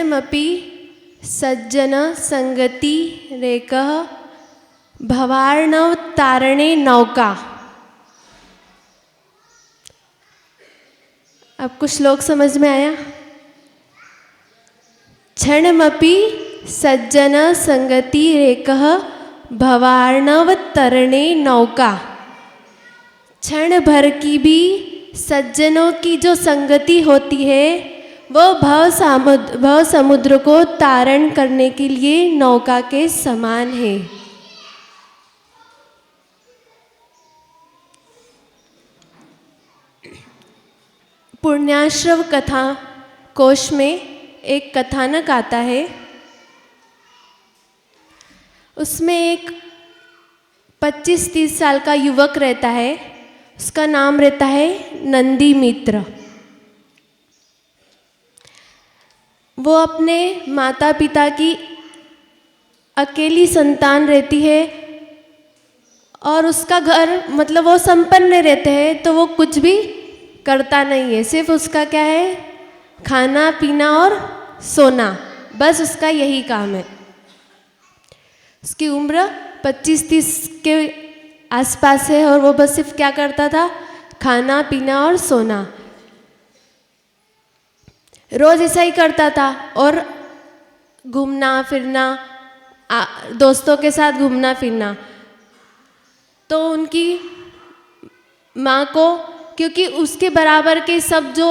मपि सज्जन संगति रेकः भवार्णव तारणे नौका। अब कुछ श्लोक समझ में आया? क्षणमपि सज्जन संगति रेकः भवार्णव तरणे नौका। क्षण भर की भी सज्जनों की जो संगति होती है वो भव समुद्र को तारण करने के लिए नौका के समान है। पुण्याश्रव कथा कोश में एक कथानक आता है। उसमें एक 25-30 साल का युवक रहता है। उसका नाम रहता है नंदी मित्र। वो अपने माता पिता की अकेली संतान रहती है और उसका घर मतलब वो संपन्न रहते हैं, तो वो कुछ भी करता नहीं है। सिर्फ उसका क्या है, खाना पीना और सोना, बस उसका यही काम है। उसकी उम्र 25-30 के आसपास है और वो बस सिर्फ क्या करता था, खाना पीना और सोना, रोज ऐसा ही करता था। और घूमना फिरना, दोस्तों के साथ घूमना फिरना। तो उनकी माँ को, क्योंकि उसके बराबर के सब जो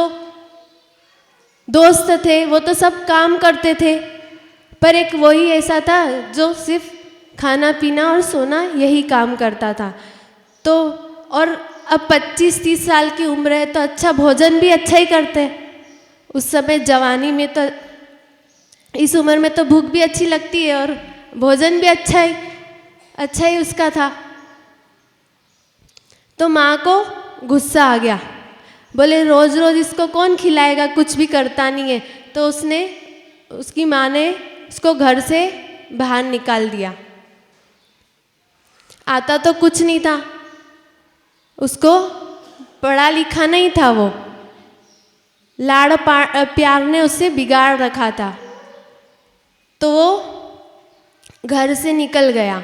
दोस्त थे वो तो सब काम करते थे, पर एक वही ऐसा था जो सिर्फ खाना पीना और सोना यही काम करता था। तो और अब 25-30 साल की उम्र है तो अच्छा भोजन भी अच्छा ही करते हैं। उस समय जवानी में तो, इस उम्र में तो भूख भी अच्छी लगती है और भोजन भी अच्छा ही उसका था। तो माँ को गुस्सा आ गया, बोले रोज रोज इसको कौन खिलाएगा, कुछ भी करता नहीं है। तो उसकी माँ ने उसको घर से बाहर निकाल दिया। आता तो कुछ नहीं था, उसको पढ़ा लिखा नहीं था, वो लाड़ प्यार ने उससे बिगाड़ रखा था। तो वो घर से निकल गया,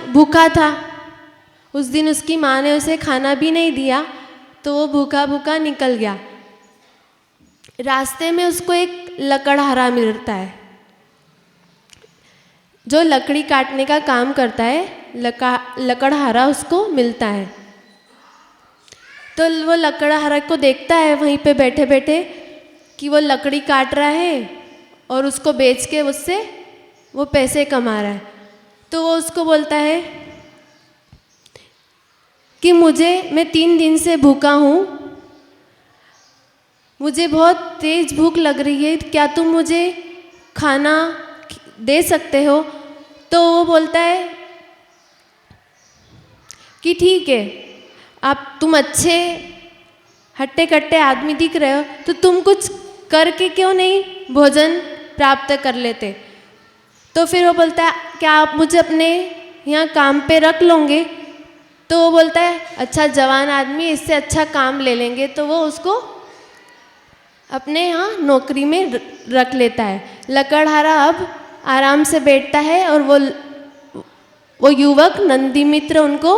भूखा था। उस दिन उसकी माँ ने उसे खाना भी नहीं दिया, तो वो भूखा भूखा निकल गया। रास्ते में उसको एक लकड़हारा मिलता है जो लकड़ी काटने का काम करता है। लकड़हारा उसको मिलता है। तो वो लकड़हारा को देखता है वहीं पे बैठे बैठे कि वो लकड़ी काट रहा है और उसको बेच के उससे वो पैसे कमा रहा है। तो वो उसको बोलता है कि मैं 3 दिन से भूखा हूँ, मुझे बहुत तेज भूख लग रही है, क्या तुम मुझे खाना दे सकते हो? तो वो बोलता है कि ठीक है, तुम अच्छे हट्टे कट्टे आदमी दिख रहे हो, तो तुम कुछ करके क्यों नहीं भोजन प्राप्त कर लेते? तो फिर वो बोलता है क्या आप मुझे अपने यहाँ काम पे रख लोगे? तो वो बोलता है अच्छा जवान आदमी, इससे अच्छा काम ले लेंगे। तो वो उसको अपने यहाँ नौकरी में रख लेता है। लकड़हारा अब आराम से बैठता है और वो युवक नंदी मित्र उनको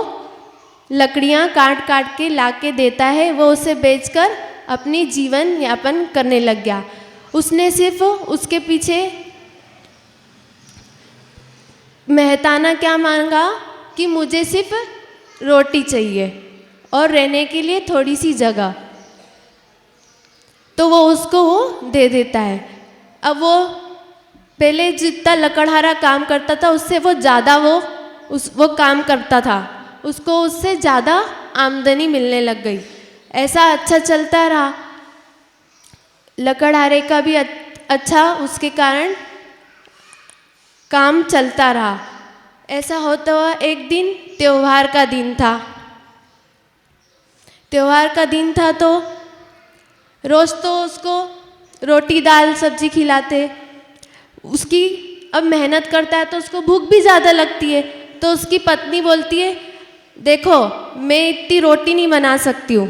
लकड़ियाँ काट काट के ला के देता है। वो उसे बेचकर अपनी जीवन यापन करने लग गया। उसने सिर्फ उसके पीछे मेहताना क्या मांगा कि मुझे सिर्फ रोटी चाहिए और रहने के लिए थोड़ी सी जगह, तो वो उसको दे देता है। अब वो पहले जितना लकड़हारा काम करता था उससे वो ज़्यादा वो काम करता था, उसको उससे ज़्यादा आमदनी मिलने लग गई। ऐसा अच्छा चलता रहा। लकड़हारे का भी अच्छा उसके कारण काम चलता रहा। ऐसा होता हुआ एक दिन त्योहार का दिन था तो रोज़ तो उसको रोटी दाल सब्जी खिलाते। उसकी अब मेहनत करता है तो उसको भूख भी ज़्यादा लगती है। तो उसकी पत्नी बोलती है देखो मैं इतनी रोटी नहीं बना सकती हूँ,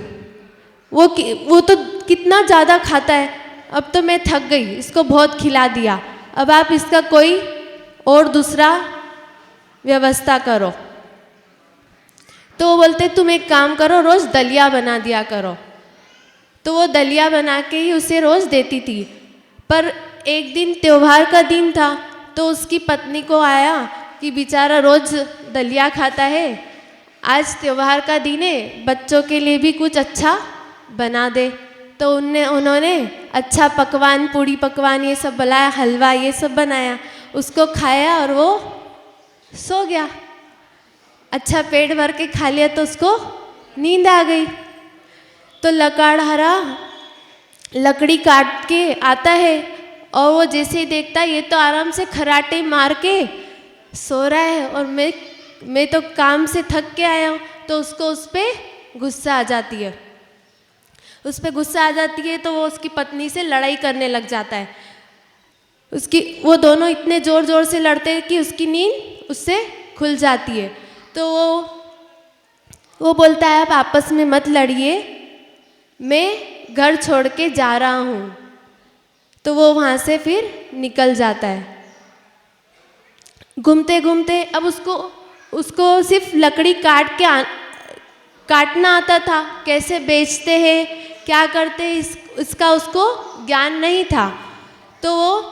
वो तो कितना ज़्यादा खाता है, अब तो मैं थक गई, इसको बहुत खिला दिया, अब आप इसका कोई और दूसरा व्यवस्था करो। तो वो बोलते तुम एक काम करो, रोज़ दलिया बना दिया करो। तो वो दलिया बना के ही उसे रोज़ देती थी। पर एक दिन त्योहार का दिन था, तो उसकी पत्नी को आया कि बेचारा रोज़ दलिया खाता है, आज त्योहार का दिन है, बच्चों के लिए भी कुछ अच्छा बना दे। तो उन्होंने अच्छा पकवान, पूड़ी पकवान ये सब बनाया, हलवा ये सब बनाया, उसको खाया और वो सो गया। अच्छा पेट भर के खा लिया तो उसको नींद आ गई। तो लकड़हारा लकड़ी काट के आता है और वो जैसे ही देखता है ये तो आराम से खराटे मार के सो रहा है और मैं तो काम से थक के आया हूँ। तो उसको उस पर गुस्सा आ जाती है, उस पर गुस्सा आ जाती है। तो वो उसकी पत्नी से लड़ाई करने लग जाता है। वो दोनों इतने ज़ोर ज़ोर से लड़ते हैं कि उसकी नींद उससे खुल जाती है। तो वो बोलता है आप आपस में मत लड़िए, मैं घर छोड़ के जा रहा हूँ। तो वो वहाँ से फिर निकल जाता है। घूमते घूमते अब उसको सिर्फ लकड़ी काटना आता था, कैसे बेचते हैं क्या करते हैं इसका उसको ज्ञान नहीं था। तो वो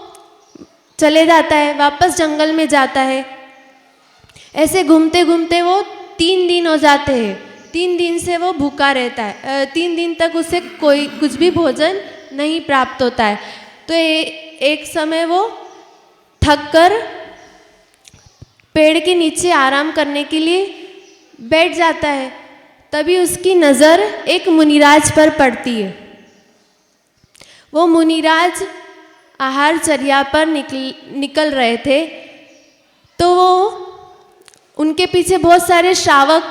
चले जाता है, वापस जंगल में जाता है। ऐसे घूमते घूमते वो 3 दिन हो जाते हैं। 3 दिन से वो भूखा रहता है। 3 दिन तक उसे कुछ भी भोजन नहीं प्राप्त होता है। तो एक समय वो थक कर पेड़ के नीचे आराम करने के लिए बैठ जाता है। तभी उसकी नज़र एक मुनिराज पर पड़ती है। वो मुनिराज आहारचर्या पर निकल रहे थे। तो वो उनके पीछे बहुत सारे श्रावक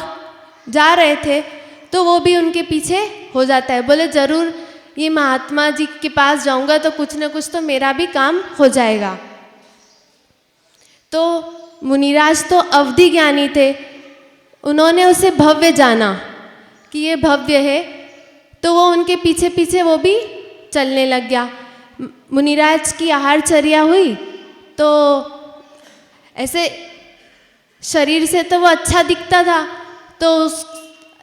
जा रहे थे, तो वो भी उनके पीछे हो जाता है। बोले ज़रूर ये महात्मा जी के पास जाऊंगा तो कुछ न कुछ तो मेरा भी काम हो जाएगा। तो मुनिराज तो अवधि ज्ञानी थे, उन्होंने उसे भव्य जाना कि ये भव्य है। तो वो उनके पीछे पीछे वो भी चलने लग गया। मुनिराज की आहारचर्या हुई तो ऐसे शरीर से तो वो अच्छा दिखता था। तो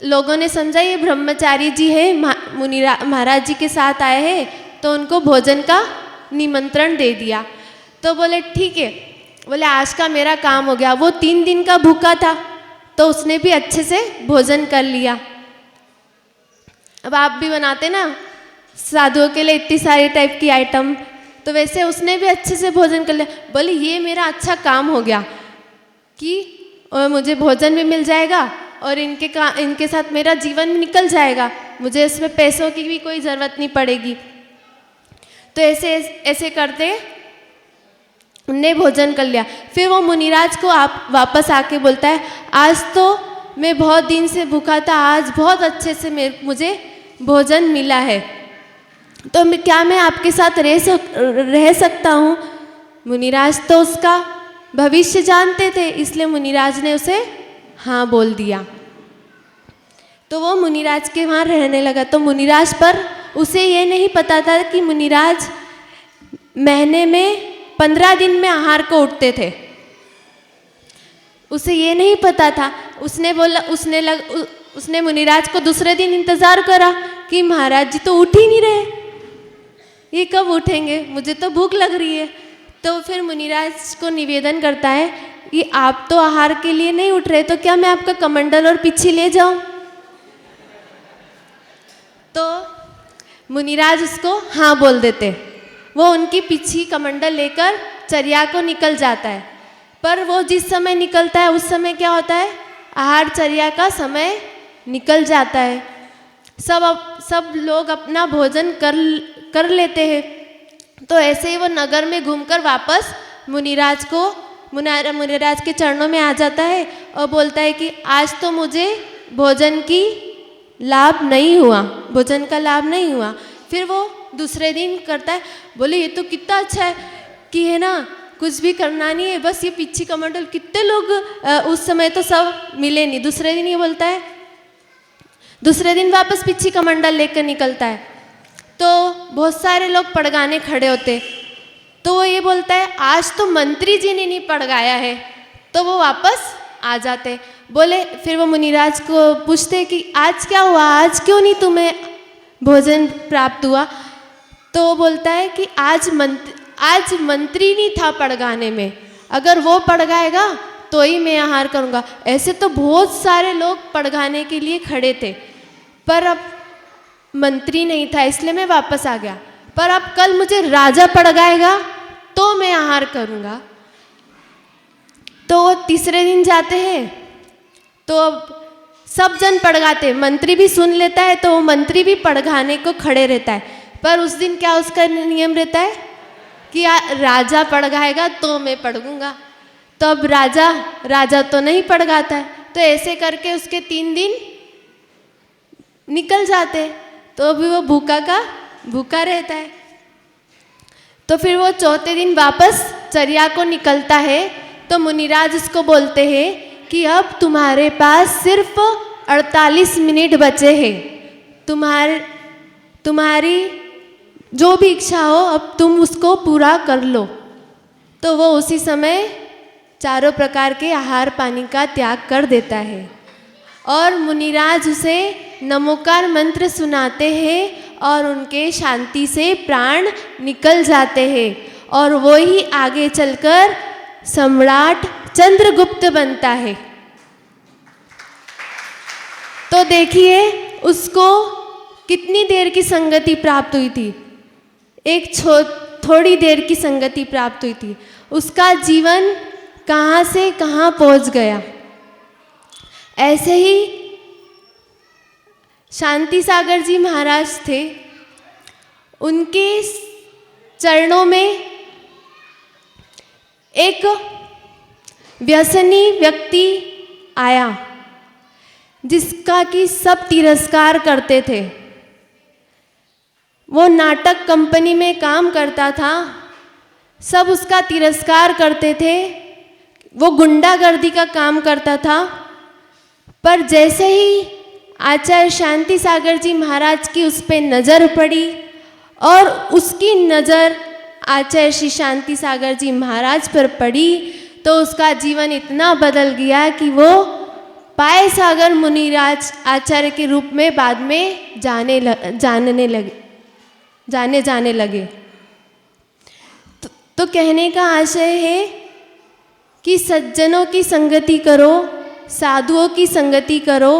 लोगों ने समझा ये ब्रह्मचारी जी है, महाराज जी के साथ आए हैं, तो उनको भोजन का निमंत्रण दे दिया। तो बोले ठीक है, बोले आज का मेरा काम हो गया। वो 3 दिन का भूखा था तो उसने भी अच्छे से भोजन कर लिया। अब आप भी बनाते ना साधुओं के लिए इतनी सारी टाइप की आइटम, तो वैसे उसने भी अच्छे से भोजन कर लिया। बोले ये मेरा अच्छा काम हो गया कि मुझे भोजन भी मिल जाएगा और इनके साथ मेरा जीवन भी निकल जाएगा, मुझे इसमें पैसों की भी कोई ज़रूरत नहीं पड़ेगी। तो ऐसे करते उनने भोजन कर लिया। फिर वो मुनिराज को वापस आके बोलता है आज तो मैं बहुत दिन से भूखा था, आज बहुत अच्छे से मुझे भोजन मिला है, तो क्या मैं आपके साथ रह सकता हूँ। मुनिराज तो उसका भविष्य जानते थे, इसलिए मुनिराज ने उसे हाँ बोल दिया। तो वो मुनिराज के वहाँ रहने लगा। तो मुनिराज पर उसे ये नहीं पता था कि मुनिराज महीने में 15 दिन में आहार को उठते थे, उसे ये नहीं पता था। उसने मुनिराज को दूसरे दिन इंतज़ार करा कि महाराज जी तो उठ ही नहीं रहे, ये कब उठेंगे, मुझे तो भूख लग रही है। तो फिर मुनिराज को निवेदन करता है कि आप तो आहार के लिए नहीं उठ रहे, तो क्या मैं आपका कमंडल और पिच्छी ले जाऊं। तो मुनिराज उसको हाँ बोल देते। वो उनकी पिच्छी कमंडल लेकर चर्या को निकल जाता है। पर वो जिस समय निकलता है उस समय क्या होता है, आहार चर्या का समय निकल जाता है। सब लोग अपना भोजन कर लेते हैं। तो ऐसे ही वो नगर में घूमकर वापस मुनिराज के चरणों में आ जाता है और बोलता है कि आज तो मुझे भोजन का लाभ नहीं हुआ। फिर वो दूसरे दिन करता है, बोले ये तो कितना अच्छा है कि है ना, कुछ भी करना नहीं है, बस ये पिच्छी कमंडल। कितने लोग उस समय तो सब मिले नहीं। दूसरे दिन ये बोलता है, दूसरे दिन वापस पिच्छी कमंडल लेकर निकलता है। तो बहुत सारे लोग पड़गाने खड़े होते, तो वो ये बोलता है आज तो मंत्री जी ने नहीं पड़गाया है, तो वो वापस आ जाते। बोले फिर वो मुनिराज को पूछते कि आज क्या हुआ, आज क्यों नहीं तुम्हें भोजन प्राप्त हुआ? तो वो बोलता है कि आज मंत्री नहीं था पड़गाने में, अगर वो पड़गाएगा तो ही मैं आहार करूँगा। ऐसे तो बहुत सारे लोग पड़गाने के लिए खड़े थे, पर अब मंत्री नहीं था इसलिए मैं वापस आ गया, पर अब कल मुझे राजा पड़गाएगा तो मैं आहार करूँगा। तो वो तीसरे दिन जाते हैं, तो अब सब जन पड़गाते, मंत्री भी सुन लेता है, तो वो मंत्री भी पड़गाने को खड़े रहता है। पर उस दिन क्या उसका नियम रहता है कि राजा पड़गाएगा तो मैं पड़गूंगा। तो अब राजा तो नहीं पड़गाता है, तो ऐसे करके उसके 3 दिन निकल जाते, तो अभी वो भूखा रहता है। तो फिर वो चौथे दिन वापस चर्या को निकलता है, तो मुनिराज उसको बोलते हैं कि अब तुम्हारे पास सिर्फ 48 मिनट बचे हैं, तुम्हारी जो भी इच्छा हो अब तुम उसको पूरा कर लो। तो वो उसी समय चारों प्रकार के आहार पानी का त्याग कर देता है और मुनिराज उसे नमोकार मंत्र सुनाते हैं और उनके शांति से प्राण निकल जाते हैं और वो ही आगे चलकर सम्राट चंद्रगुप्त बनता है। तो देखिए उसको कितनी देर की संगति प्राप्त हुई थी, एक थोड़ी देर की संगति प्राप्त हुई थी, उसका जीवन कहाँ से कहाँ पहुँच गया। ऐसे ही शांति सागर जी महाराज थे, उनके चरणों में एक व्यसनी व्यक्ति आया जिसका कि सब तिरस्कार करते थे। वो नाटक कंपनी में काम करता था, सब उसका तिरस्कार करते थे, वो गुंडागर्दी का काम करता था। पर जैसे ही आचार्य शांति सागर जी महाराज की उस पर नज़र पड़ी और उसकी नज़र आचार्य श्री शांति सागर जी महाराज पर पड़ी, तो उसका जीवन इतना बदल गया कि वो पाय सागर मुनिराज आचार्य के रूप में बाद में जाने लगे। तो कहने का आशय है कि सज्जनों की संगति करो, साधुओं की संगति करो।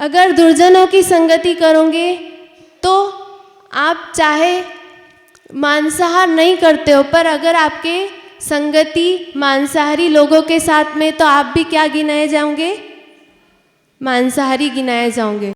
अगर दुर्जनों की संगति करोगे तो आप चाहे मांसाहार नहीं करते हो, पर अगर आपके संगति मांसाहारी लोगों के साथ में, तो आप भी क्या गिनाए जाओगे? मांसाहारी गिनाए जाओगे।